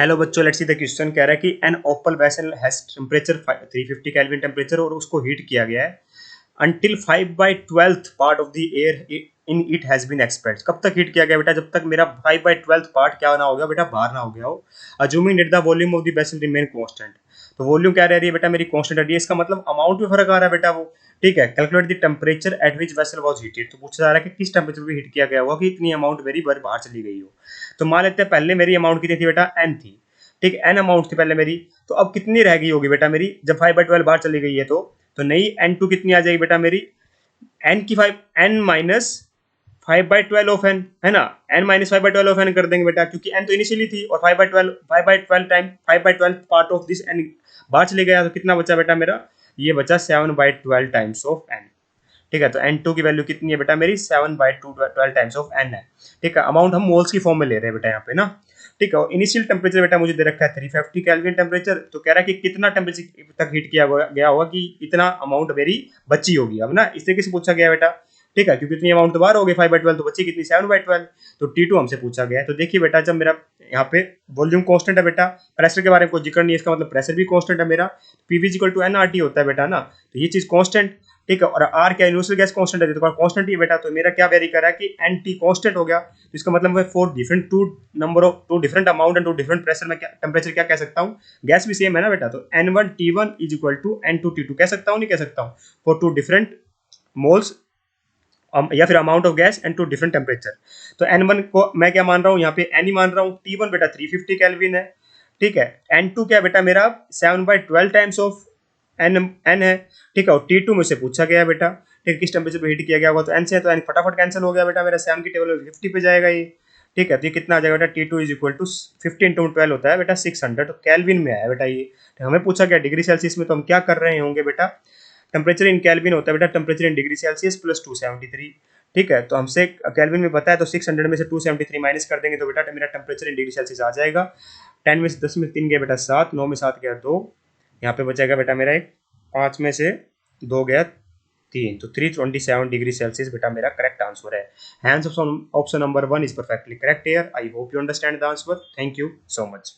Hello बच्चों, let's see the question कह रहा है कि an open vessel has temperature 350 kelvin temperature और उसको हीट किया गया है until 5/12 part of the air in it has been expelled. कब तक हीट किया गया बेटा? जब तक मेरा 5/12 पार्ट क्या ना हो गया बेटा, बाहर ना हो गया हो। Assuming that the volume of the vessel remain constant. तो वॉल्यूम क्या रह रही है बेटा मेरी? कांस्टेंट रह रही है। इसका मतलब अमाउंट में फर्क आ रहा है बेटा वो। ठीक है, calculate the temperature at which vessel was heated. तो पूछा जा रहा है कि किस टेम्परेचर पे हीट किया गया होगा कि इतनी अमाउंट मेरी बाहर चली गई हो। तो मान लेते हैं पहले मेरी अमाउंट कितनी थी बेटा? एन थी। ठीक है, एन अमाउंट थी पहले मेरी। तो अब कितनी रह गई होगी बेटा मेरी जब 5/12 बाहर चली गई है? तो नई n2 कितनी आ जाएगी बेटा मेरी? n की 5 n माइनस 5/12 ऑफ n, है ना। n माइनस 5/12 ऑफ n कर देंगे बेटा, क्योंकि n तो इनिशियली थी और 5/12 time 5/12 part of this n बाहर चले गया। तो कितना बचा बेटा मेरा? ये बचा 7/12 टाइम्स ऑफ n। ठीक है, तो n2 की वैल्यू कितनी है बेटा मेरी? 7/12 टाइम्स ऑफ n है। ठीक है, अमाउंट हम मोल्स की फॉर्म में ले रहे हैं बेटा यहाँ पे ना। ठीक है, और इनिशियल टेम्परेचर बेटा मुझे दे रखा है 350 केल्विन टेम्परेचर। तो कह रहा है कि कितना टेम्परेचर तक हीट किया गया होगा कि इतना अमाउंट मेरी बची होगी। अब ना इस तरीके से पूछा गया बेटा। ठीक है, क्योंकि इतनी अमाउंट तो बाहर हो गई 5/12, तो बची कितनी? 7/12। तो T2 हमसे पूछा गया है। तो देखिए बेटा, जब मेरा यहाँ पे वॉल्यूम कांस्टेंट है बेटा, प्रेशर के बारे में कोई जिक्र नहीं है, इसका मतलब प्रेशर भी कांस्टेंट है मेरा। PV इक्वल टू nRT होता है बेटा ना। तो ये चीज कांस्टेंट। ठीक है, और आर क्या? यूनिवर्सल गैस कांस्टेंट है, तो कांस्टेंट ही बेटा। तो मेरा क्या वेरी कर रहा है कि NT कांस्टेंट हो गया। तो इसका मतलब है for different to different amount and to different pressure में क्या टेम्परेचर क्या कह सकता हूँ? गैस भी सेम है ना बेटा। तो N1 T1 is equal to N2 T2 कह सकता हूँ, नहीं कह सकता हूँ? फॉर टू डिफरेंट मोल्स या फिर amount of gas and to different temperature. तो N1 को मैं क्या मान रहा हूँ यहाँ पे? N ही मान रहा हूँ। T1 बेटा 350 केल्विन है। ठीक है, N2 क्या बेटा मेरा? 7/12 टाइम्स ऑफ n है। ठीक है, और T2 में से पूछा गया बेटा। ठीक है, किस टेम्परेचर पे हीट किया गया होगा? तो n से है, तो n फटाफट कैंसिल हो गया बेटा मेरा। 7 की टेबल में 50 पे जाएगा ये। ठीक है, तो ये कितना आ जाएगा बेटा? T2 is equal to 50 into 12 होता है बेटा 600। तो केल्विन में आया बेटा ये। तो हमें पूछा गया डिग्री सेल्सियस में, तो हम क्या कर रहे होंगे बेटा? टेम्परेचर इन केल्विन होता है बेटा temperature in degree Celsius plus 273। ठीक है, तो हमसे केल्विन में पता है, तो 600 में से 273 माइनस कर देंगे तो बेटा मेरा टेम्परेचर इन डिग्री सेल्सियस आ जाएगा। 10 में से 10 में 3 गया बेटा 7, 9 में 7 गया 2, यहाँ पे बचेगा बेटा मेरा एक 5 में से 2 गया 3, तो 327 डिग्री सेल्सियस बेटा मेरा करेक्ट आंसर है। Hence option number 1 is perfectly correct here. I hope you understand the answer. Thank you so much.